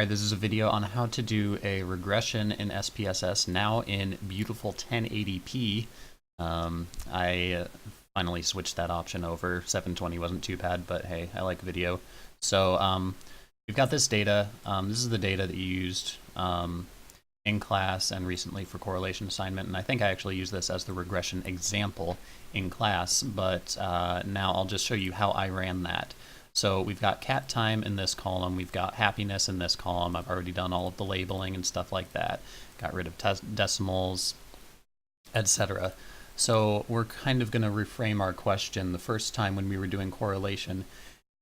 All right, this is a video on how to do a regression in SPSS now in beautiful 1080p. I finally switched that option over. 720 wasn't too bad, but hey, I like video. So we've got this data. This is the data that you used in class and recently for correlation assignment, and I think I actually used this as the regression example in class, but now I'll just show you how I ran that. So we've got cat time in this column, we've got happiness in this column. I've already done all of the labeling and stuff like that. Got rid of decimals, etc. So we're kind of going to reframe our question. The first time when we were doing correlation,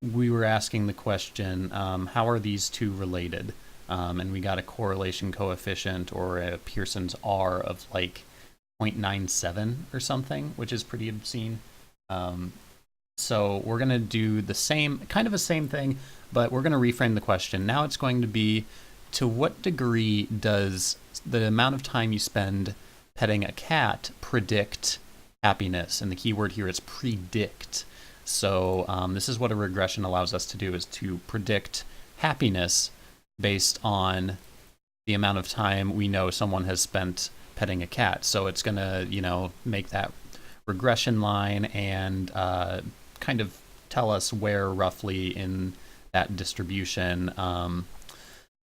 we were asking the question, how are these two related? And we got a correlation coefficient or a Pearson's R of like 0.97 or something, which is pretty obscene. So we're going to do the same, kind of the same thing, but we're going to reframe the question. Now it's going to be, to what degree does the amount of time you spend petting a cat predict happiness? And the key word here is predict. So this is what a regression allows us to do, is to predict happiness based on the amount of time we know someone has spent petting a cat. So it's going to, make that regression line and kind of tell us where roughly in that distribution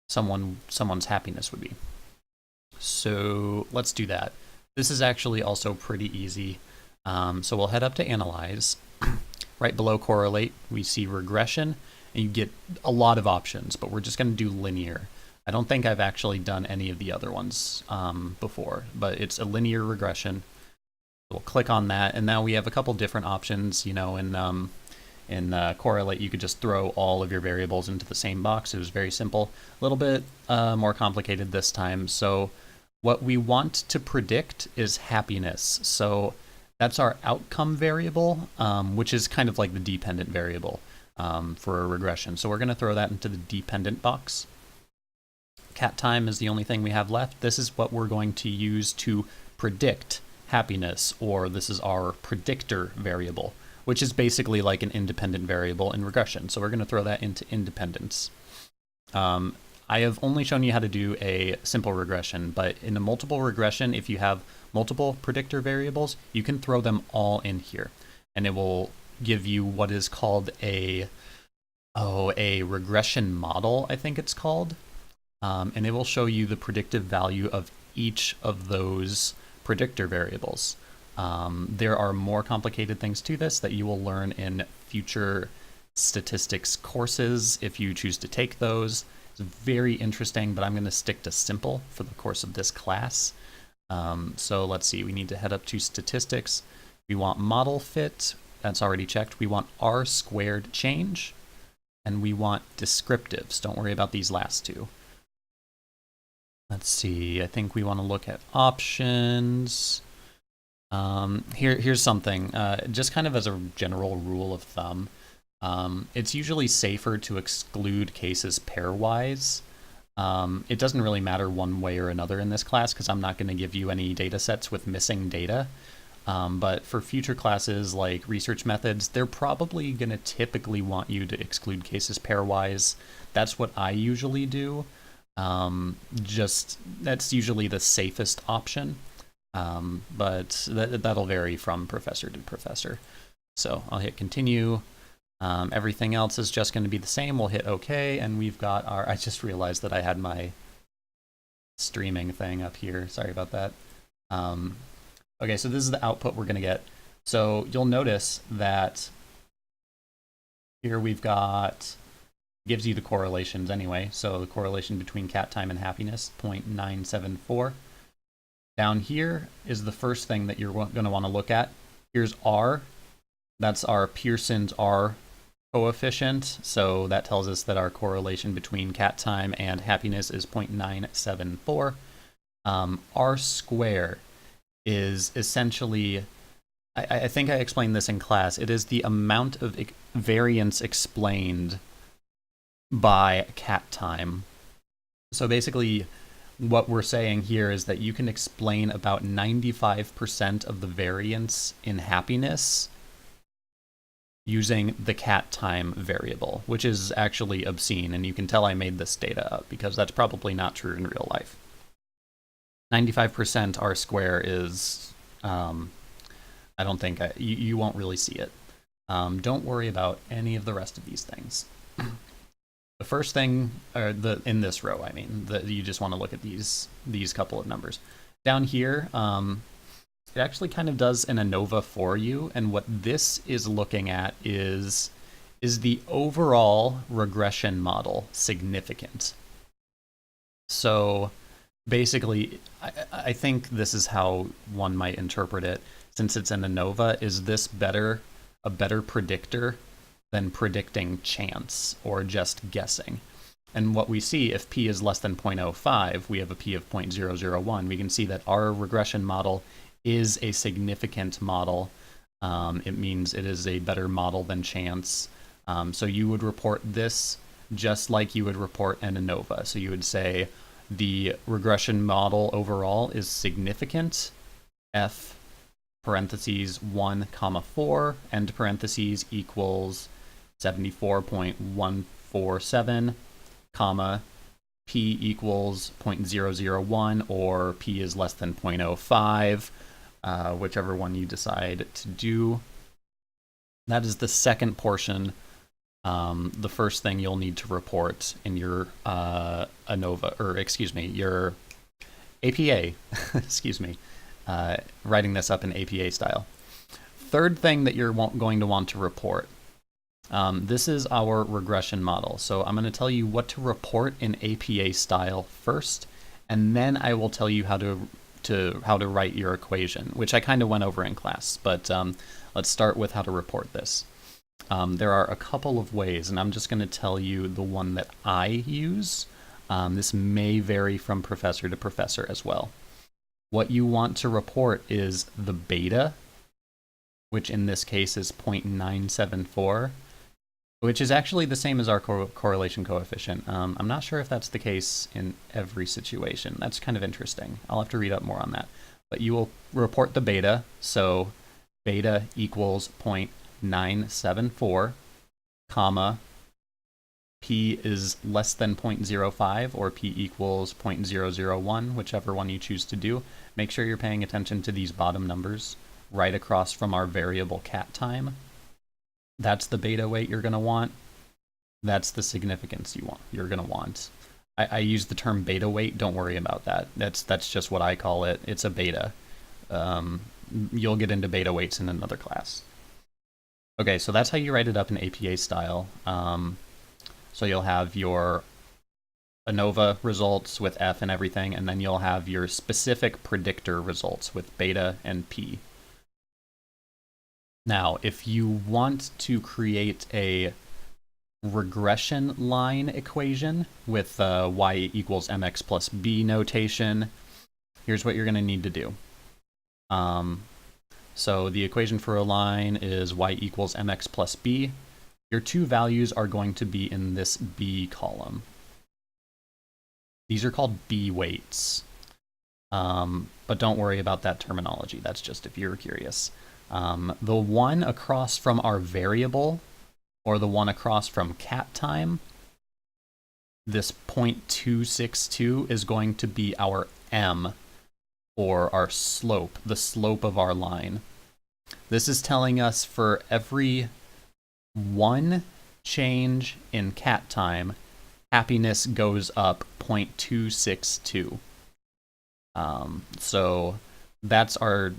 someone's happiness would be. So let's do that. This is actually also pretty easy. So we'll head up to Analyze. Right below Correlate, we see Regression, and you get a lot of options, but we're just going to do Linear. I don't think I've actually done any of the other ones before, but it's a linear regression. We'll click on that, and now we have a couple different options. In Correlate, you could just throw all of your variables into the same box. It was very simple. A little bit more complicated this time. So what we want to predict is happiness. So that's our outcome variable, which is kind of like the dependent variable for a regression. So we're going to throw that into the dependent box. Cat time is the only thing we have left. This is what we're going to use to predict happiness, or this is our predictor variable, which is basically like an independent variable in regression. So we're going to throw that into independence. I have only shown you how to do a simple regression, but in a multiple regression, if you have multiple predictor variables, you can throw them all in here, and it will give you what is called a regression model, I think it's called, and it will show you the predictive value of each of those predictor variables. There are more complicated things to this that you will learn in future statistics courses if you choose to take those. It's very interesting, but I'm going to stick to simple for the course of this class. So let's see, we need to head up to statistics. We want model fit, that's already checked. We want R squared change, and we want descriptives. Don't worry about these last two. Let's see, I think we want to look at options. Here's something, just kind of as a general rule of thumb. It's usually safer to exclude cases pairwise. It doesn't really matter one way or another in this class because I'm not going to give you any data sets with missing data. But for future classes like research methods, they're probably going to typically want you to exclude cases pairwise. That's what I usually do. That's usually the safest option, but that'll vary from professor to professor. So I'll hit continue. Everything else is just going to be the same. We'll hit OK, and we've got our, I just realized that I had my streaming thing up here. Sorry about that. Okay, so this is the output we're going to get. So you'll notice that here we've got, gives you the correlations anyway. So the correlation between cat time and happiness, 0.974. Down here is the first thing that you're going to want to look at. Here's R. That's our Pearson's R coefficient. So that tells us that our correlation between cat time and happiness is 0.974. R square is essentially, I think I explained this in class, it is the amount of variance explained by cat time. So basically what we're saying here is that you can explain about 95% of the variance in happiness using the cat time variable, which is actually obscene, and you can tell I made this data up because that's probably not true in real life. 95% R square is, I don't think, you won't really see it. Don't worry about any of the rest of these things. The first thing, or in this row, I mean, you just want to look at these couple of numbers. Down here, it actually kind of does an ANOVA for you, and what this is looking at is the overall regression model significant? So basically, I think this is how one might interpret it. Since it's an ANOVA, is this a better predictor than predicting chance or just guessing? And what we see, if p is less than 0.05, we have a p of 0.001. We can see that our regression model is a significant model. It means it is a better model than chance. So you would report this just like you would report an ANOVA. So you would say the regression model overall is significant, f parentheses 1 comma 4, end parentheses equals 74.147, comma, p equals 0.001, or p is less than 0.05, whichever one you decide to do. That is the second portion. The first thing you'll need to report in your ANOVA, or excuse me, your APA, excuse me, writing this up in APA style. Third thing that you're going to want to report. This is our regression model. So I'm going to tell you what to report in APA style first, and then I will tell you how to write your equation, which I kind of went over in class. But let's start with how to report this. There are a couple of ways, and I'm just going to tell you the one that I use. This may vary from professor to professor as well. What you want to report is the beta, which in this case is 0.974, which is actually the same as our correlation coefficient. I'm not sure if that's the case in every situation. That's kind of interesting. I'll have to read up more on that. But you will report the beta, so beta equals 0.974, comma, p is less than 0.05, or p equals 0.001, whichever one you choose to do. Make sure you're paying attention to these bottom numbers right across from our variable cat time. That's the beta weight you're going to want. That's the significance you're going to want. I use the term beta weight. Don't worry about that. That's just what I call it. It's a beta. You'll get into beta weights in another class. Okay, so that's how you write it up in APA style. So you'll have your ANOVA results with F and everything, and then you'll have your specific predictor results with beta and P. Now, if you want to create a regression line equation with y equals mx plus b notation, here's what you're going to need to do. So the equation for a line is y equals mx plus b. Your two values are going to be in this b column. These are called b weights. But don't worry about that terminology. That's just if you're curious. The one across from our variable, or the one across from cat time, this 0.262 is going to be our m, or our slope, the slope of our line. This is telling us for every one change in cat time, happiness goes up 0.262. So that's our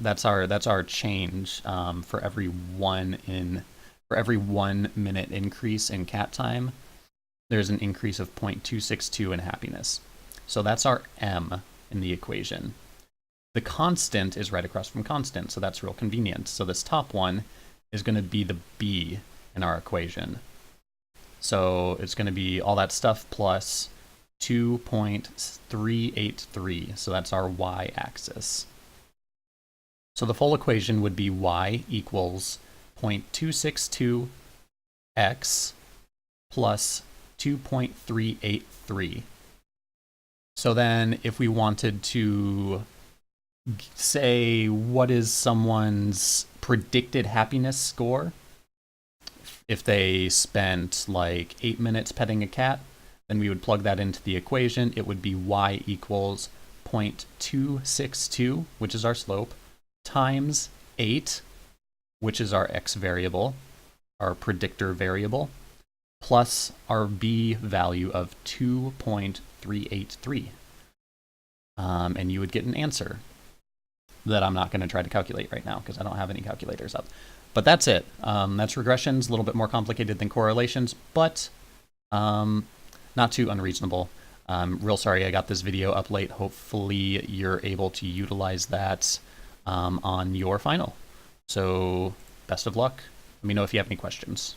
change for every 1 minute increase in cat time. There's an increase of 0.262 in happiness. So that's our m in the equation. The constant is right across from constant, so that's real convenient. So this top one is going to be the b in our equation. So it's going to be all that stuff plus 2.383. So that's our y-axis. So the full equation would be y equals 0.262x plus 2.383. So then if we wanted to say what is someone's predicted happiness score If they spent like 8 minutes petting a cat, then we would plug that into the equation. It would be y equals 0.262, which is our slope, times 8, which is our x variable, our predictor variable, plus our b value of 2.383. And you would get an answer that I'm not going to try to calculate right now because I don't have any calculators up. But that's it. That's regressions, a little bit more complicated than correlations, but not too unreasonable. Real sorry I got this video up late. Hopefully you're able to utilize that on your final. So best of luck. Let me know if you have any questions.